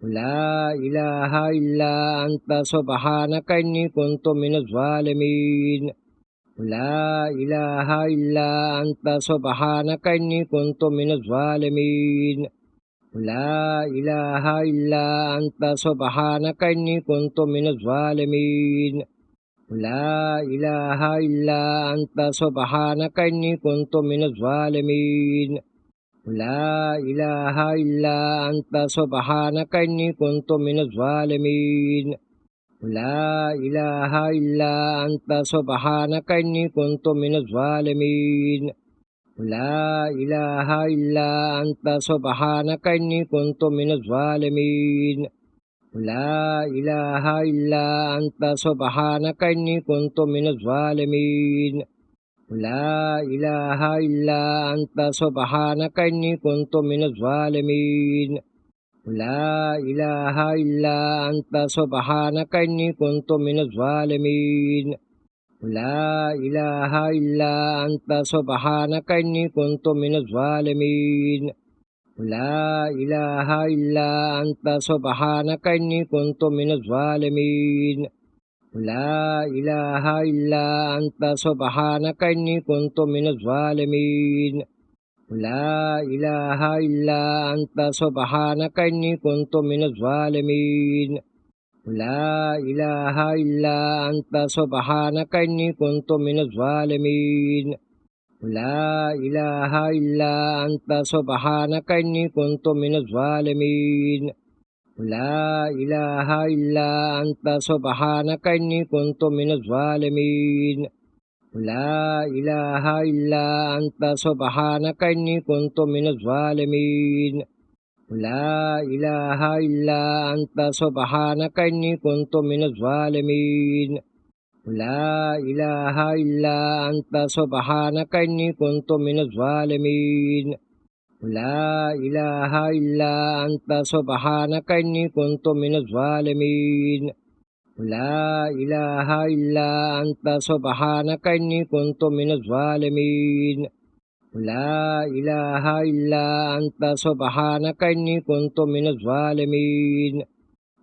لا إله إلا أنت سبحانك إني كنت من الظالمين لا إله إلا أنت سبحانك إني كنت من الظالمين لا إله إلا أنت سبحانك إني كنت من الظالمين لا إله إلا أنت سبحانك إني كنت من الظالمين لا إله إلا أنت سبحانك إني كنت من الظالمين لا إله إلا أنت سبحانك إني كنت من الظالمين لا إله إلا أنت سبحانك إني كنت من الظالمين لا إله إلا أنت سبحانك إني كنت من الظالمين لا إله إلا أنت سبحانك إني كنت من الظالمين لا إله إلا أنت سبحانك إني كنت من الظالمين لا إله إلا أنت سبحانك إني كنت من الظالمين لا إله إلا أنت سبحانك إني كنت من الظالمين لا إله إلا أنت سبحانك إني كنت من الظالمين لا إله إلا أنت سبحانك إني كنت من الظالمين لا إله إلا أنت سبحانك إني كنت من الظالمين لا إله إلا أنت سبحانك إني كنت من الظالمين لا إله إلا أنت سبحانك إني كنت من الظالمين لا إله إلا أنت سبحانك إني كنت من الظالمين لا إله إلا أنت سبحانك إني كنت من الظالمين لا إله إلا أنت سبحانك إني كنت من الظالمين لا إله إلا أنت سبحانك إني كنت من الظالمين لا إله إلا أنت سبحانك إني كنت من الظالمين لا إله إلا أنت سبحانك إني كنت من الظالمين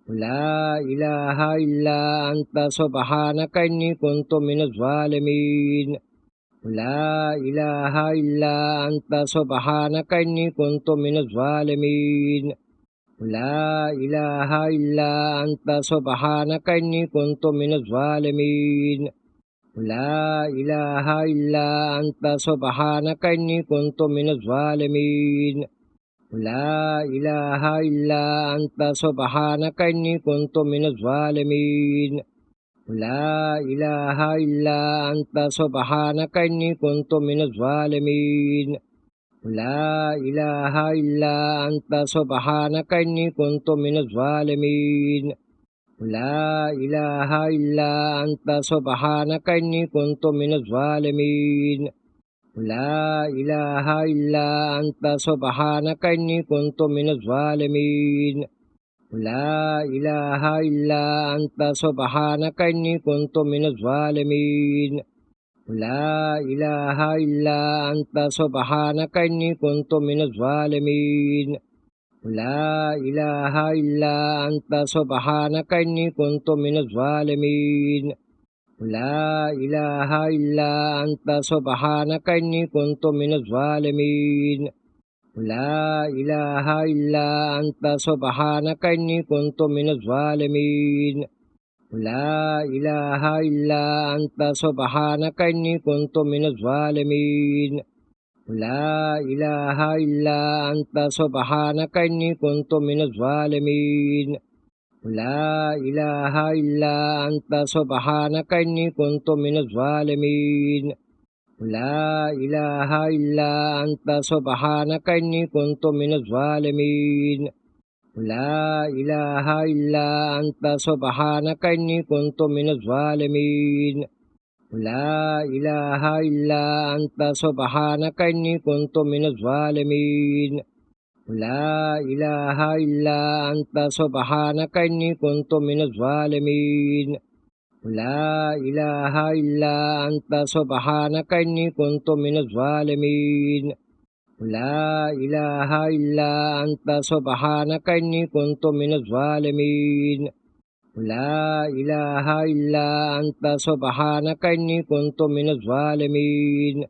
لا إله إلا أنت سبحانك إني كنت من الظالمين لا إله إلا أنت سبحانك إني كنت من الظالمين لا إله إلا أنت سبحانك إني كنت من الظالمين لا إله إلا أنت سبحانك إني كنت من الظالمين لا إله إلا أنت سبحانك إني كنت من الظالمين لا إله إلا أنت سبحانك إني كنت من الظالمين لا إله إلا أنت سبحانك إني كنت من الظالمين لا إله إلا أنت سبحانك إني كنت من الظالمين لا إله إلا أنت سبحانك إني كنت من الظالمين لا إله إلا أنت سبحانك إني كنت من الظالمين لا إله إلا أنت سبحانك إني كنت من الظالمين لا إله إلا أنت سبحانك إني كنت من الظالمين لا إله إلا أنت سبحانك إني كنت من الظالمين لا إله إلا أنت سبحانك إني كنت من الظالمين لا إله إلا أنت سبحانك إني كنت من الظالمين لا إله إلا أنت سبحانك إني كنت من الظالمين لا إله إلا أنت سبحانك إني كنت من الظالمين لا إله إلا أنت سبحانك إني كنت من الظالمين لا إله إلا أنت سبحانك إني كنت من الظالمين لا إله إلا أنت سبحانك إني كنت من الظالمين لا إله إلا أنت سبحانك إني كنت من الظالمين لا إله إلا أنت سبحانك إني كنت من الظالمين لا إله إلا أنت سبحانك إني كنت من الظالمين لا إله إلا أنت سبحانك إني كنت من الظالمين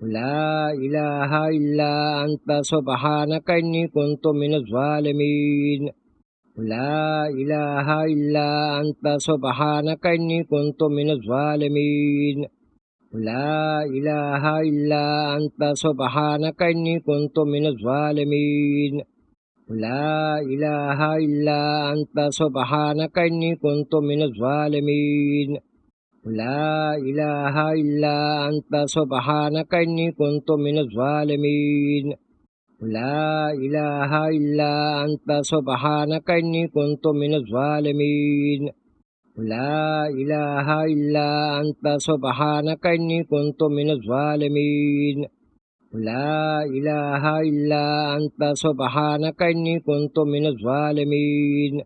لا إله إلا أنت سبحانك إني كنت من الظالمين لا إله إلا أنت سبحانك إني كنت من الظالمين لا إله إلا أنت سبحانك إني كنت من الظالمين لا إله إلا أنت سبحانك إني كنت من الظالمين لا إله إلا أنت سبحانك إني كنت من الظالمين لا إله إلا أنت سبحانك إني كنت من الظالمين لا إله إلا أنت سبحانك إني كنت من الظالمين لا إله إلا أنت سبحانك إني كنت من الظالمين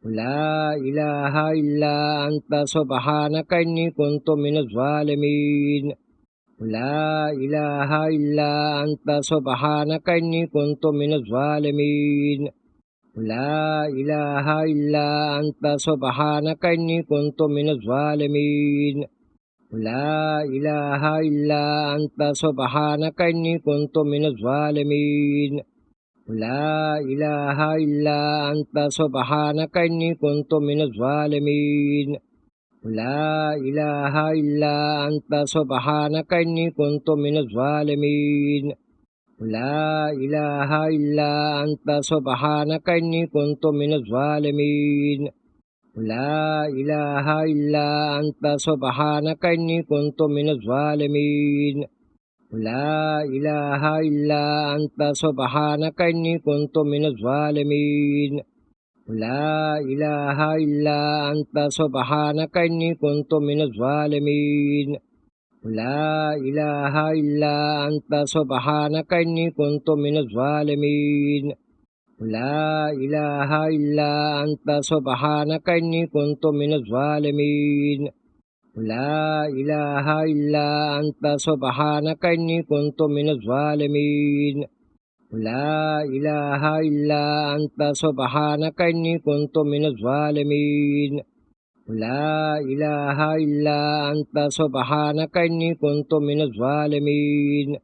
لا إله إلا أنت سبحانك إني كنت من الظالمين لا إله إلا أنت سبحانك إني كنت من الظالمين لا إله إلا أنت سبحانك إني كنت من الظالمين لا إله إلا أنت سبحانك إني كنت من الظالمين لا إله إلا أنت سبحانك إني كنت من الظالمين لا إله إلا أنت سبحانك إني كنت من الظالمين لا إله إلا أنت سبحانك إني كنت من الظالمين لا إله إلا أنت سبحانك إني كنت من الظالمين لا إله إلا أنت سبحانك إني كنت من الظالمين لا إله إلا أنت سبحانك إني كنت من الظالمين لا إله إلا أنت سبحانك إني كنت من الظالمين لا إله إلا أنت سبحانك إني كنت من الظالمين لا إله إلا أنت سبحانك إني كنت من الظالمين لا إله إلا أنت سبحانك إني كنت من الظالمين لا إله إلا أنت سبحانك إني كنت من الظالمين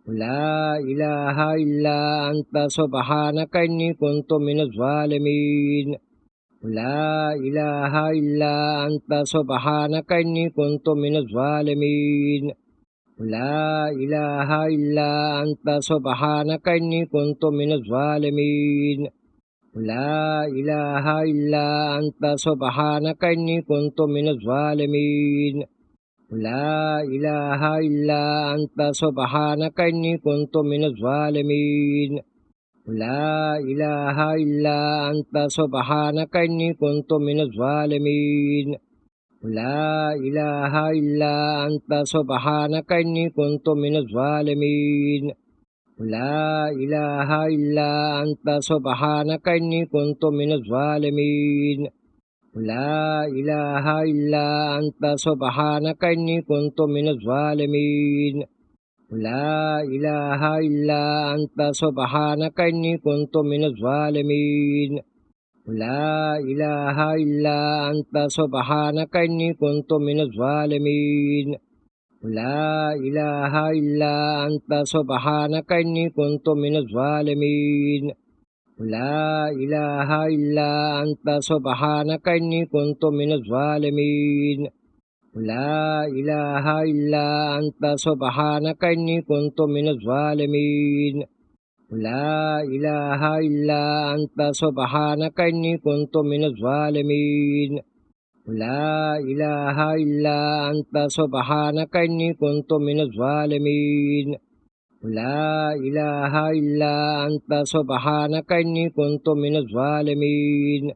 لا إله إلا أنت سبحانك إني كنت من الظالمين لا إله إلا أنت سبحانك إني كنت من الظالمين لا إله إلا أنت سبحانك إني كنت من الظالمين لا إله إلا أنت سبحانك إني كنت من الظالمين لا إله إلا أنت سبحانك إني كنت من الظالمين لا إله إلا أنت سبحانك إني كنت من الظالمين لا إله إلا أنت سبحانك إني كنت من الظالمين لا إله إلا أنت سبحانك إني كنت من الظالمين لا إله إلا أنت سبحانك إني كنت من الظالمين لا إله إلا أنت سبحانك إني كنت من الظالمين لا إله إلا أنت سبحانك إني كنت من الظالمين لا إله إلا أنت سبحانك إني كنت من الظالمين لا إله إلا أنت سبحانك إني كنت من الظالمين لا إله إلا أنت سبحانك إني كنت من الظالمين لا إله إلا أنت سبحانك إني كنت من الظالمين لا إله إلا أنت سبحانك إني كنت من الظالمين لا إله إلا أنت سبحانك إني كنت من الظالمين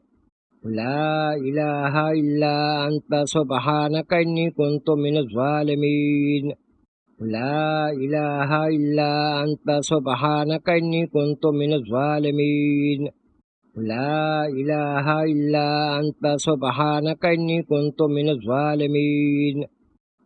لا إله إلا أنت سبحانك إني كنت من الظالمين لا إله إلا أنت سبحانك إني كنت من الظالمين لا إله إلا أنت سبحانك إني كنت من الظالمين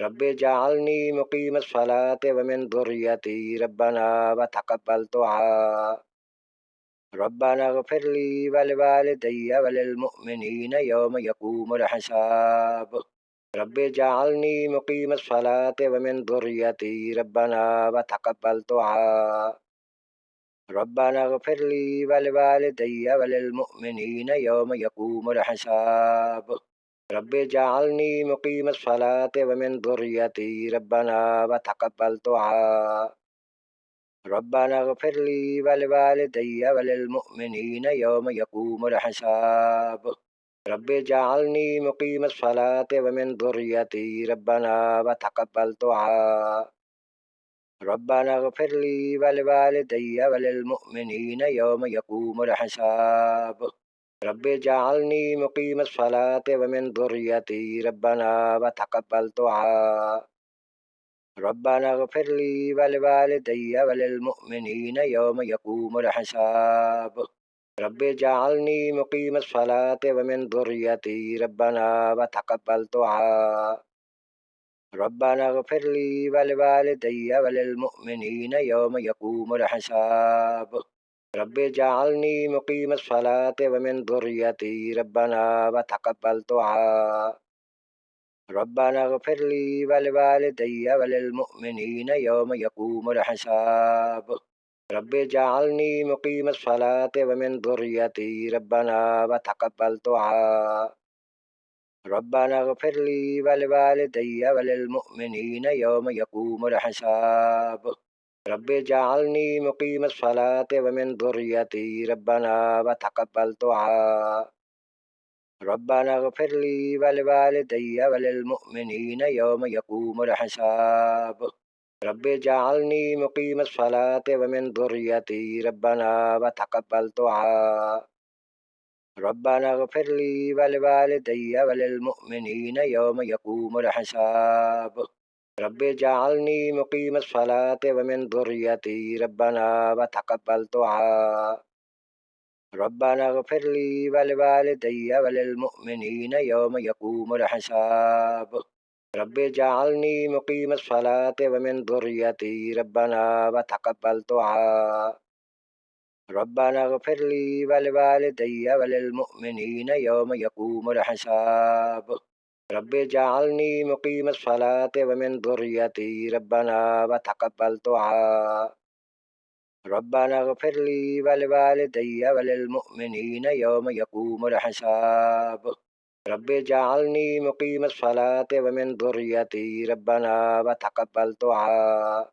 رب اجعلني مقيم الصلاة ومن ذريتي ربنا وتقبل دعاء ربنا اغفر لي ولوالدي وللمؤمنين يوم يقوم الحساب رب اجعلني مقيم الصلاة ومن ذريتي ربنا وتقبل دعاء ربنا اغفر لي ولوالدي وللمؤمنين يوم يقوم الحساب رب اجعلني مقيم الصلاة ومن ذريتي ربنا وتقبل دعاء ربنا اغفر لي ولوالدي وللمؤمنين يوم يقوم الحساب رب اجعلني مقيم الصلاة ومن ذريتي ربنا وتقبل دعاء ربنا اغفر لي ولوالدي وللمؤمنين يوم يقوم الحساب رب اجعلني مقيم الصلاة ومن ذريتي ربنا وتقبل دعاء ربنا اغفر لي ولوالدي وللمؤمنين يوم يقوم الحساب رب اجعلني مقيم الصلاة ومن ذريتي ربنا وتقبل دعاء ربنا اغفر لي ولوالدي وللمؤمنين يوم يقوم الحساب رب اجعلني مقيم الصلاة ومن ذريتي ربنا وتقبل دعاء ربنا اغفر لي ولوالدي وللمؤمنين يوم يقوم الحساب رب اجعلني مقيم الصلاة ومن ذريتي ربنا وتقبل دعاء ربنا اغفر لي ولوالدي وللمؤمنين يوم يقوم الحساب رب اجعلني مقيم الصلاة ومن ذريتي ربنا وتقبل دعاء ربنا اغفر لي ولوالدي وللمؤمنين يوم يقوم الحساب رب اجعلني مقيم الصلاة ومن ذريتي ربنا وتقبل دعاء ربنا اغفر لي ولوالدي وللمؤمنين يوم يقوم الحساب رب اجعلني مقيم الصلاة ومن ذريتي ربنا وتقبل دعاء ربنا اغفر لي ولوالدي وللمؤمنين يوم يقوم الحساب رب اجعلني مقيم الصلاة ومن ذريتي ربنا وتقبل دعاء ربنا اغفر لي ولوالدي وللمؤمنين يوم يقوم الحساب رب اجعلني مقيم الصلاة ومن ذريتي ربنا وتقبل دعاء ربنا اغفر لي ولوالدي وللمؤمنين يوم يقوم الحساب رب اجعلني مقيم الصلاة ومن ذريتي ربنا وتقبل دعاء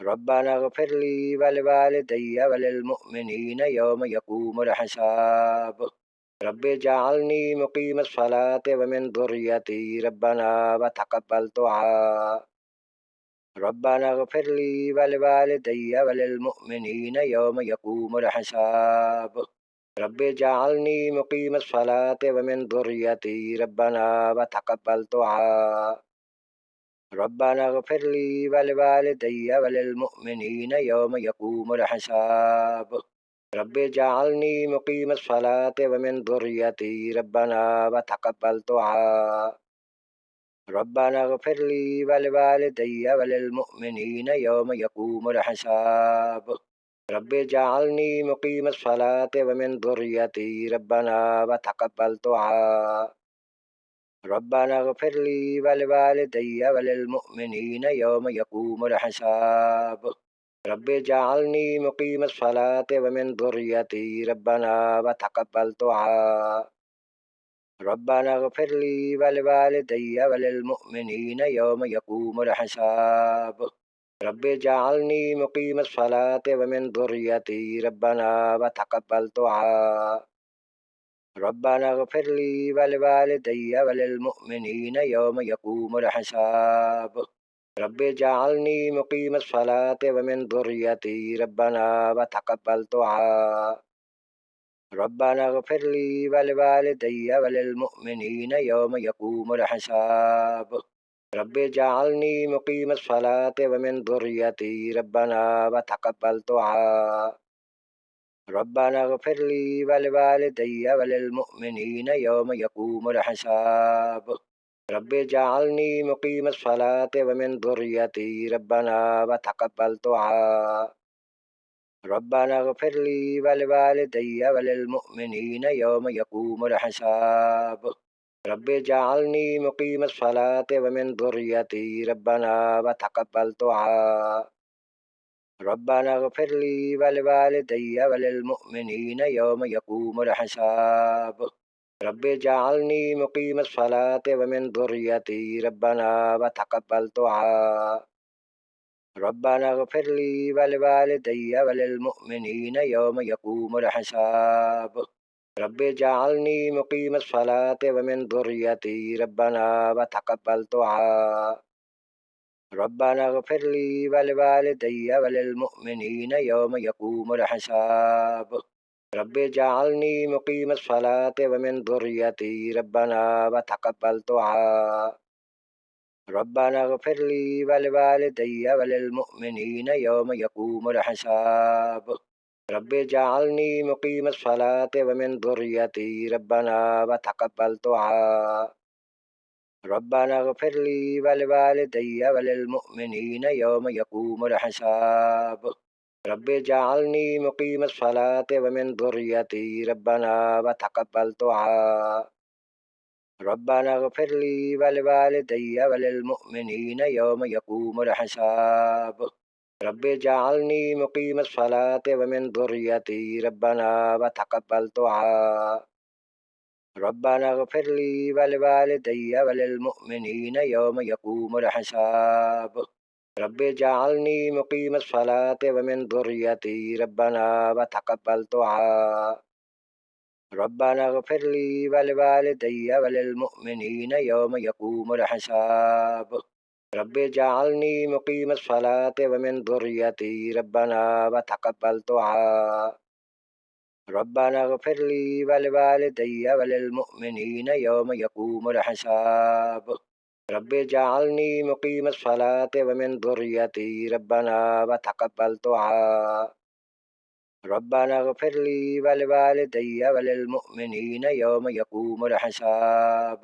ربنا اغفر لي ولوالدي وللمؤمنين يوم يقوم الحساب رب اجعلني مقيم الصلاة ومن ذريتي ربنا وتقبل دعاء ربنا اغفر لي ولوالدي وللمؤمنين يوم يقوم الحساب رب اجعلني مقيم الصلاة ومن ذريتي ربنا وتقبل دعاء ربنا اغفر لي ولوالدي وللمؤمنين يوم يقوم الحساب رب اجعلني مقيم الصلاة ومن ذريتي ربنا وتقبل دعاء ربنا اغفر لي ولوالدي وللمؤمنين يوم يقوم الحساب رب اجعلني مقيم الصلاة ومن ذريتي ربنا وتقبل دعاء ربنا اغفر لي ولوالدي وللمؤمنين يوم يقوم الحساب رب اجعلني مقيم الصلاة ومن ذريتي ربنا وتقبل دعاء ربنا اغفر لي ولوالدي وللمؤمنين يوم يقوم الحساب رب اجعلني مقيم الصلاة ومن ذريتي ربنا وتقبل دعاء ربنا اغفر لي ولوالدي وللمؤمنين يوم يقوم الحساب رب اجعلني مقيم الصلاة ومن ذريتي ربنا وتقبل دعاء ربنا اغفر لي ولوالدي وللمؤمنين يوم يقوم الحساب رب اجعلني مقيم الصلاة ومن ذريتي ربنا وتقبل دعاء ربنا اغفر لي ولوالدي وللمؤمنين يوم يقوم الحساب رب اجعلني مقيم الصلاة ومن ذريتي ربنا وتقبل دعاء ربنا اغفر لي ولوالدي وللمؤمنين يوم يقوم الحساب رب اجعلني مقيم الصلاة ومن ذريتي ربنا وتقبل دعاء ربنا اغفر لي ولوالدي وللمؤمنين يوم يقوم الحساب رب اجعلني مقيم الصلاة ومن ذريتي ربنا وتقبل دعاء ربنا اغفر لي ولوالدي وللمؤمنين يوم يقوم الحساب رب اجعلني مقيم الصلاة ومن ذريتي ربنا وتقبل دعاء ربنا اغفر لي ولوالدي وللمؤمنين يوم يقوم الحساب رب اجعلني مقيم الصلاة ومن ذريتي ربنا وتقبل دعاء ربنا اغفر لي ولوالدي وللمؤمنين يوم يقوم الحساب رب اجعلني مقيم الصلاة ومن ذريتي ربنا وتقبل دعاء ربنا اغفر لي ولوالدي وللمؤمنين يوم يقوم الحساب رب اجعلني مقيم الصلاة ومن ذريتي ربنا وتقبل دعاء ربنا اغفر لي ولوالدي وللمؤمنين يوم يقوم الحساب رب اجعلني مقيم الصلاة ومن ذريتي ربنا وتقبل دعاء ربنا اغفر لي ولوالدي وللمؤمنين يوم يقوم الحساب رب اجعلني مقيم الصلاة ومن ذريتي ربنا وتقبل دعاء ربنا اغفر لي ولوالدي وللمؤمنين يوم يقوم الحساب رب اجعلني مقيم الصلاة ومن ذريتي ربنا وتقبل دعاء ربنا اغفر لي ولوالدي وللمؤمنين يوم يقوم الحساب رب اجعلني مقيم الصلاة ومن ذريتي ربنا وتقبل دعاء ربنا اغفر لي ولوالدي وللمؤمنين يوم يقوم الحساب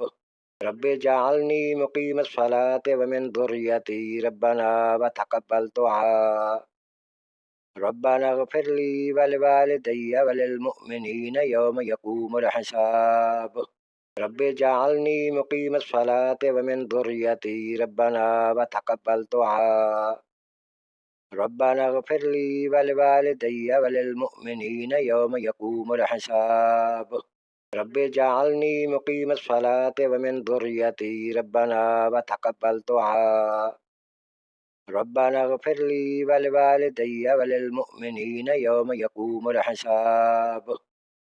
رب اجعلني مقيم الصلاة ومن ذريتي ربنا وتقبل دعاء ربنا اغفر لي ولوالدي وللمؤمنين يوم يقوم الحساب رب اجعلني مقيم الصلاة ومن ذريتي ربنا وتقبل دعاء ربنا اغفر لي ولوالدي وللمؤمنين يوم يقوم الحساب رب اجعلني مقيم الصلاة ومن ذريتي ربنا وتقبل دعاء ربنا اغفر لي ولوالدي وللمؤمنين يوم يقوم الحساب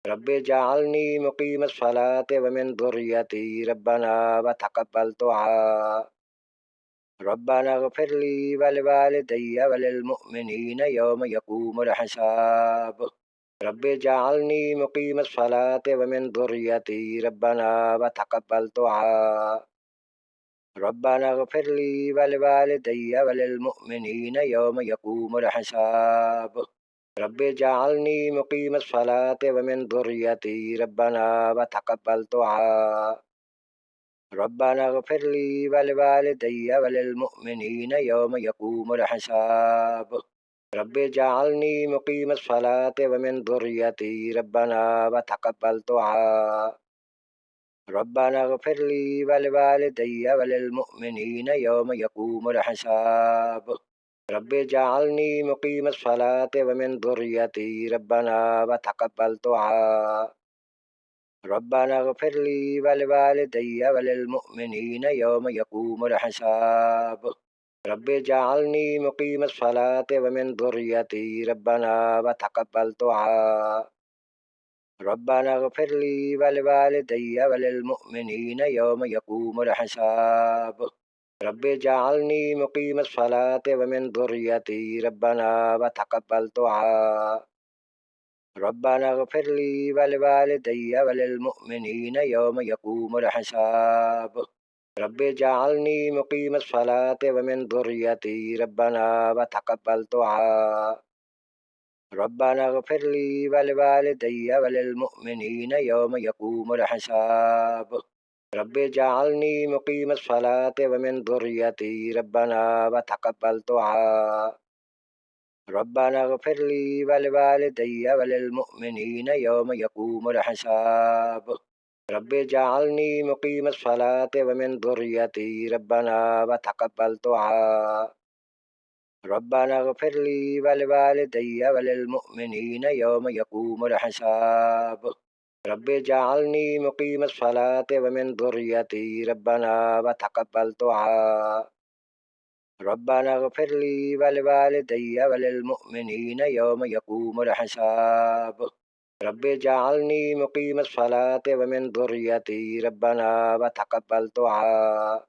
رب اجعلني مقيم الصلاة ومن ذريتي ربنا وتقبل دعاء ربنا اغفر لي ولوالدي وللمؤمنين يوم يقوم الحساب رب اجعلني مقيم الصلاة ومن ذريتي ربنا وتقبل دعاء ربنا اغفر لي ولوالدي وللمؤمنين يوم يقوم الحساب رب اجعلني مقيم الصلاة ومن ذريتي ربنا وتقبل دعاء ربنا اغفر لي ولوالدي وللمؤمنين يوم يقوم الحساب رب اجعلني مقيم الصلاة ومن ذريتي ربنا وتقبل دعاء ربنا اغفر لي ولوالدي وللمؤمنين يوم يقوم الحساب رب اجعلني مقيم الصلاة ومن ذريتي ربنا وتقبل دعاء ربنا اغفر لي ولوالدي وللمؤمنين يوم يقوم الحساب رب اجعلني مقيم الصلاة ومن ذريتي ربنا وتقبل دعاء ربنا اغفر لي ولوالدي وللمؤمنين يوم يقوم الحساب رب اجعلني مقيم الصلاة ومن ذريتي ربنا وتقبل دعاء ربنا اغفر لي ولوالدي وللمؤمنين يوم يقوم الحساب رب اجعلني مقيم الصلاة ومن ذريتي ربنا وتقبل دعاء ربنا اغفر لي ولوالدي وللمؤمنين يوم يقوم الحساب رب اجعلني مقيم الصلاة ومن ذريتي ربنا وتقبل دعاء ربنا اغفر لي ولوالدي وللمؤمنين يوم يقوم الحساب رب اجعلني مقيم الصلاة ومن ذريتي ربنا وتقبل دعاء ربنا اغفر لي ولوالدي وللمؤمنين يوم يقوم الحساب رب اجعلني مقيم الصلاة ومن ذريتي ربنا وتقبل دعاء ربنا اغفر لي ولوالدي وللمؤمنين يوم يقوم الحساب رب اجعلني مقيم الصلاة ومن ذريتي ربنا وتقبل دعاء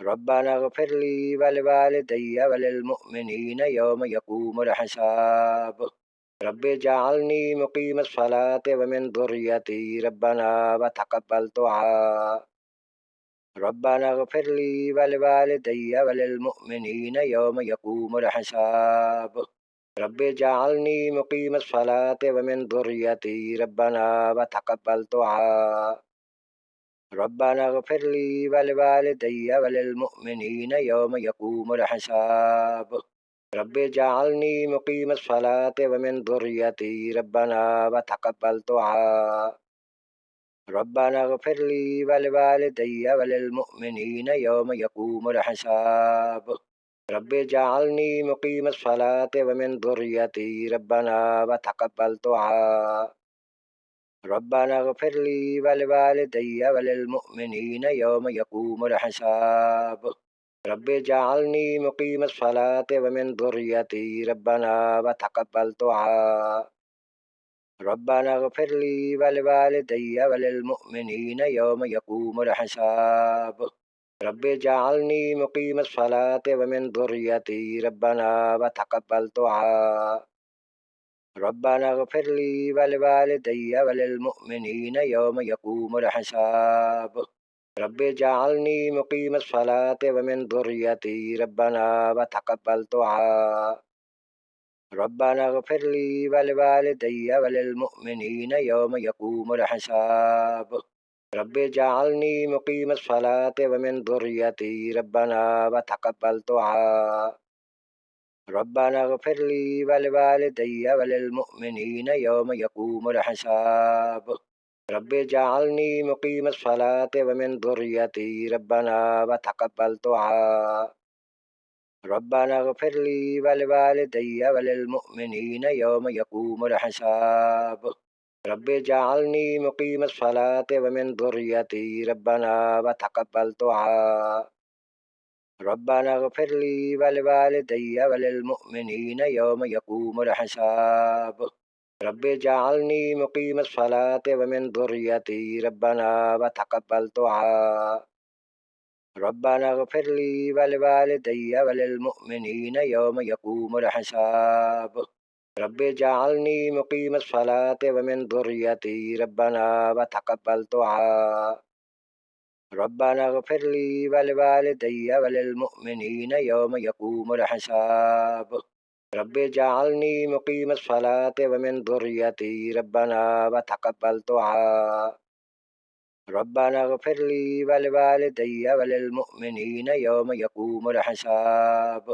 ربنا اغفر لي ولوالدي وللمؤمنين يوم يقوم الحساب رب اجعلني مقيم الصلاة ومن ذريتي ربنا وتقبل دعاء ربنا اغفر لي ولوالدي وللمؤمنين يوم يقوم الحساب رب اجعلني مقيم الصلاة ومن ذريتي ربنا وتقبل دعاء ربنا اغفر لي ولوالدي وللمؤمنين يوم يقوم الحساب رب اجعلني مقيم الصلاة ومن ذريتي ربنا وتقبل دعاء ربنا اغفر لي ولوالدي وللمؤمنين يوم يقوم الحساب رب اجعلني مقيم الصلاة ومن ذريتي ربنا وتقبل دعاء ربنا اغفر لي ولوالدي وللمؤمنين يوم يقوم الحساب رب اجعلني مقيم الصلاة ومن ذريتي ربنا وتقبل دعاء ربنا اغفر لي ولوالدي وللمؤمنين يوم يقوم الحساب رب اجعلني مقيم الصلاة ومن ذريتي ربنا وتقبل دعاء ربنا اغفر لي ولوالدي وللمؤمنين يوم يقوم الحساب رب اجعلني مقيم الصلاة ومن ذريتي ربنا وتقبل دعاء ربنا اغفر لي ولوالدي وللمؤمنين يوم يقوم الحساب رب اجعلني مقيم الصلاة ومن ذريتي ربنا وتقبل دعاء ربنا اغفر لي ولوالدي وللمؤمنين يوم يقوم الحساب رب اجعلني مقيم الصلاة ومن ذريتي ربنا وتقبل دعاء ربنا اغفر لي ولوالدي وللمؤمنين يوم يقوم الحساب رب اجعلني مقيم الصلاة ومن ذريتي ربنا وتقبل دعاء ربنا اغفر لي ولوالدي وللمؤمنين يوم يقوم الحساب رب اجعلني مقيم الصلاة ومن ذريتي ربنا وتقبل دعاء ربنا اغفر لي ولوالدي وللمؤمنين يوم يقوم الحساب رب اجعلني مقيم الصلاة ومن ذريتي ربنا وتقبل دعاء ربنا اغفر لي ولوالدي وللمؤمنين يوم يقوم الحساب رب اجعلني مقيم الصلاة ومن ذريتي ربنا وتقبل دعاء ربنا اغفر لي ولوالدي وللمؤمنين يوم يقوم الحساب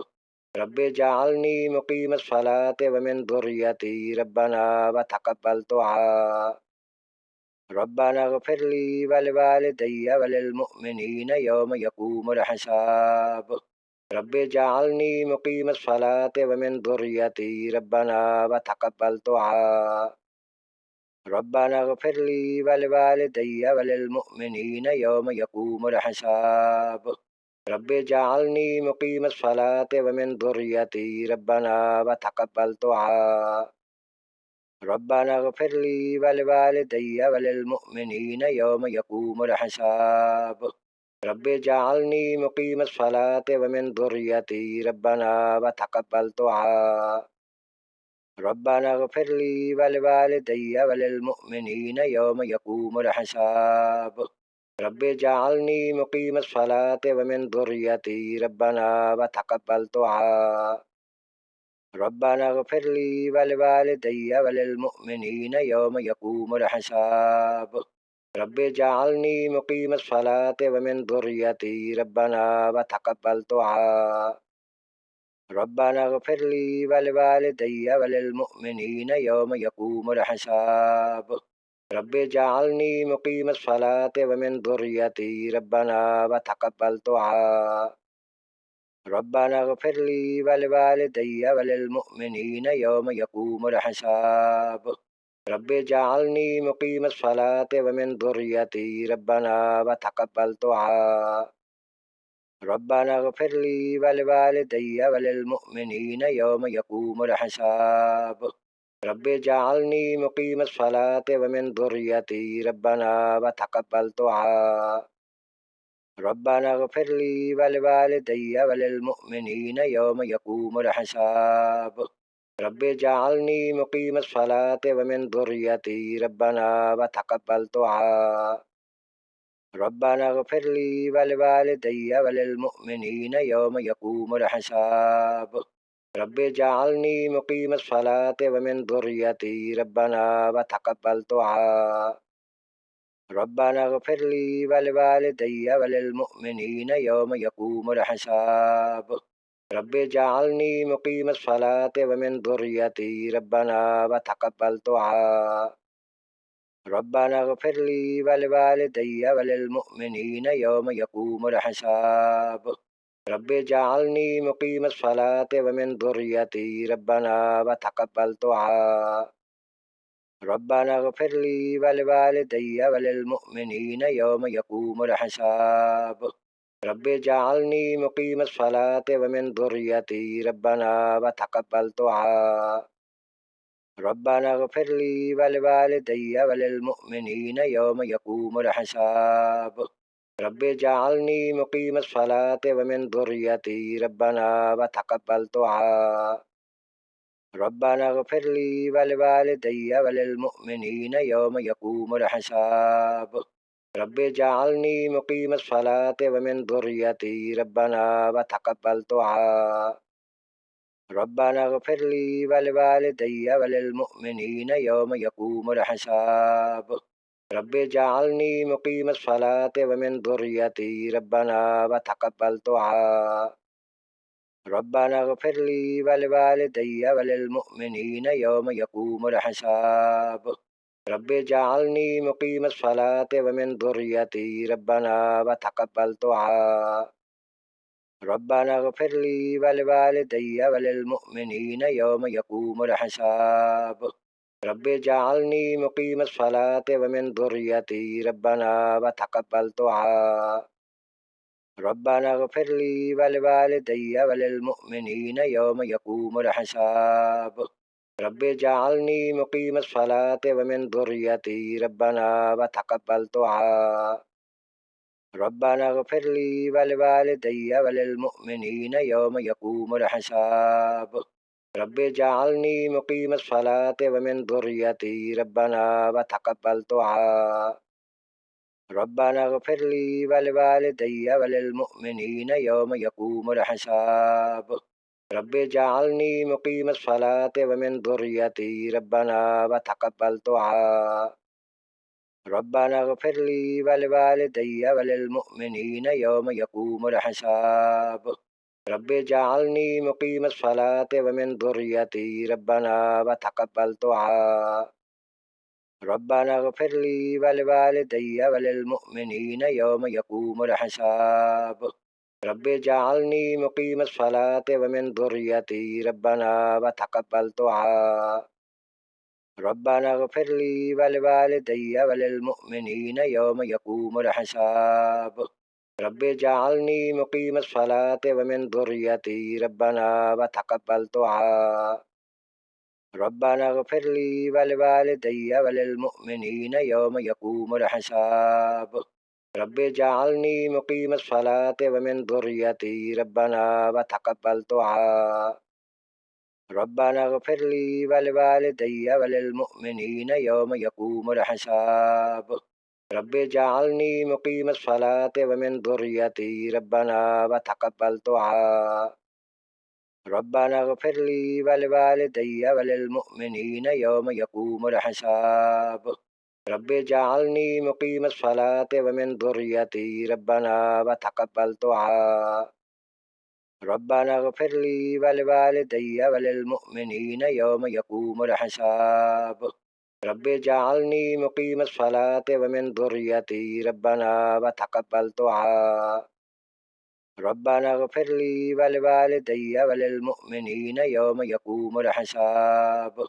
رب اجعلني مقيم الصلاة ومن ذريتي ربنا وتقبل دعاء ربنا اغفر لي ولوالدي وللمؤمنين يوم يقوم الحساب رب اجعلني مقيم الصلاة ومن ذريتي ربنا وتقبل دعاء ربنا اغفر لي ولوالدي وللمؤمنين يوم يقوم الحساب رب اجعلني مقيم الصلاة ومن ذريتي ربنا وتقبل دعاء ربنا اغفر لي ولوالدي وللمؤمنين يوم يقوم الحساب رب اجعلني مقيم الصلاة ومن ذريتي ربنا وتقبل دعاء ربنا اغفر لي ولوالدي وللمؤمنين يوم يقوم الحساب رب اجعلني مقيم الصلاة ومن ذريتي ربنا وتقبل دعاء ربنا اغفر لي ولوالدي وللمؤمنين يوم يقوم الحساب रब्बि जअलनी मुकीमस्सलाति व मिन ذुर्रिय्यती रब्बना व तक़ब्बल दुआ। रब्बना इग़फ़िर ली व लिवालिदैया व लिलमुअ्मिनीना यौम यक़ूमुल हिसाब। रब्बि जअलनी मुकीमस्सलाति व मिन ذुर्रिय्यती रब्बना व तक़ब्बल दुआ। रब्बना इग़फ़िर ली व लिवालिदैया व लिलमुअ्मिनीना यौम यक़ूमुल हिसाब। रब्बि जअलनी मुकीमस्सलाति व मिन ذुर्रिय्यती रब्बना व तक़ब्बल दुआ। रब्बना इग़फ़िर ली व लिवालिदैया व लिलमुअ्मिनीना यौम यक़ूमुल हिसाब। रब्बि जअलनी मुकीमस्सलाति व मिन ذुर्रिय्यती रब्बना व तक़ब्बल दुआ। रब्बना इग़फ़िर ली व लिवालिदैया व लिलमुअ्मिनीना यौम यक़ूमुल हिसाब। रब्बि जअलनी मुकीमस्सलाति व मिन ذुर्रिय्यती रब्बना व तक़ब्बल दुआ। रब्बना इग़फ़िर ली व लिवालिदैया व लिलमुअ्मिनीना यौम यक़ूमुल हिसाब। रब्बि जअलनी मुकीमस्सलाति व मिन ذुर्रिय्यती रब्बना व तक़ब्बल दुआ। रब्बना इग़फ़िर ली व लिवालिदैया व लिलमुअ्मिनीना यौम यक़ूमुल हिसाब। रब्बि जअलनी मुकीमस्सलाति व मिन ذुर्रिय्यती रब्बना व तक़ब्बल दुआ। रब्बना इग़फ़िर ली व लिवालिदैया व लिलमुअ्मिनीना यौम यक़ूमुल हिसाब। रब्बि जअलनी मुकीमस्सलाति व मिन ذुर्रिय्यती रब्बना व तक़ब्बल दुआ। रब्बना इग़फ़िर ली व लिवालिदैया व लिलमुअ्मिनीना यौम यक़ूमुल हिसाब। रब्बि जअलनी मुकीमस्सलाति व मिन ذुर्रिय्यती रब्बना व तक़ब्बल दुआ। रब्बना इग़फ़िर ली व लिवालिदैया व लिलमुअ्मिनीना यौम यक़ूमुल हिसाब। रब्बि जअलनी मुकीमस्सलाति व मिन ذुर्रिय्यती रब्बना व तक़ब्बल दुआ। रब्बना इग़फ़िर ली व लिवालिदैया व लिलमुअ्मिनीना यौम यक़ूमुल हिसाब। रब्बि जअलनी मुकीमस्सलाति व मिन ذुर्रिय्यती रब्बना व तक़ब्बल दुआ। रब्बना इग़फ़िर ली व लिवालिदैया व लिलमुअ्मिनीना यौम यक़ूमुल हिसाब। रब्बि जअलनी मुकीमस्सलाति व मिन ذुर्रिय्यती रब्बना व तक़ब्बल दुआ। रब्बना इग़फ़िर ली व लिवालिदैया व लिलमुअ्मिनीना यौम यक़ूमुल हिसाब। रब्बि जअलनी मुकीमस्सलाति व मिन ذुर्रिय्यती रब्बना व तक़ब्बल दुआ। रब्बना इग़फ़िर ली व लिवालिदैया व लिलमुअ्मिनीना यौम यक़ूमुल हिसाब। रब्बि जअलनी मुकीमस्सलाति व मिन ذुर्रिय्यती रब्बना व तक़ब्बल दुआ। रब्बना इग़फ़िर ली व लिवालिदैया व लिलमुअ्मिनीना यौम यक़ूमुल हिसाब। रब्बि जअलनी मुकीमस्सलाति व मिन ذुर्रिय्यती रब्बना व तक़ब्बल दुआ। रब्बना इग़फ़िर ली व लिवालिदैया व लिलमुअ्मिनीना यौम यक़ूमुल हिसाब। रब्बि जअलनी मुकीमस्सलाति व मिन ذुर्रिय्यती रब्बना व तक़ब्बल दुआ। रब्बना इग़फ़िर ली व लिवालिदैया व लिलमुअ्मिनीना यौम यक़ूमुल हिसाब। रब्बि जअलनी मुकीमस्सलाति व मिन ذुर्रिय्यती रब्बना व तक़ब्बल दुआ। रब्बना इग़फ़िर ली व लिवालिदैया व लिलमुअ्मिनीना यौम यक़ूमुल हिसाब। रब्बि जअलनी मुकीमस्सलाति व मिन ذुर्रिय्यती रब्बना व तक़ब्बल दुआ। रब्बना इग़फ़िर ली व लिवालिदैया व लिलमुअ्मिनीना यौम यक़ूमुल हिसाब। रब्बि जअलनी मुकीमस्सलाति व मिन ذुर्रिय्यती रब्बना व तक़ब्बल दुआ। रब्बना इग़फ़िर ली व लिवालिदैया व लिलमुअ्मिनीना यौम यक़ूमुल हिसाब। रब्बि जअलनी मुकीमस्सलाति व मिन ذुर्रिय्यती रब्बना व तक़ब्बल दुआ। रब्बना इग़फ़िर ली व लिवालिदैया व लिलमुअ्मिनीना यौम यक़ूमुल हिसाब। रब्बि जअलनी मुकीमस्सलाति व मिन ذुर्रिय्यती रब्बना व तक़ब्बल दुआ। रब्बना इग़फ़िर ली व लिवालिदैया व लिलमुअ्मिनीना यौम यक़ूमुल हिसाब। रब्बि जअलनी मुकीमस्सलाति व मिन ذुर्रिय्यती रब्बना व तक़ब्बल दुआ। रब्बना इग़फ़िर ली व लिवालिदैया व लिलमुअ्मिनीना यौम यक़ूमुल हिसाब। रब्बि जअलनी मुकीमस्सलाति व मिन दुर्रियती रब्बना व तक़ब्बल दुआ। रब्बना इग़फ़िरली व लिवालिदैया व लिलमुअमिनीन यौम यक़ूमुल हिसाब। रब्बि जअलनी मुकीमस्सलाति व मिन दुर्रियती रब्बना व तक़ब्बल दुआ। रब्बना इग़फ़िरली व लिवालिदैया व लिलमुअमिनीन यौम यक़ूमुल हिसाब।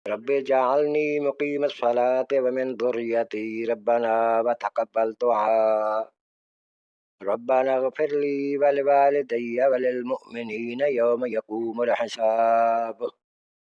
रब्बि जअलनी मुकीमस्सलाति व मिन दुर्रियती रब्बना व तक़ब्बल दुआ। रब्बना इग़फ़िरली व लिवालिदैया व लिलमुअमिनीन यौम यक़ूमुल हिसाब।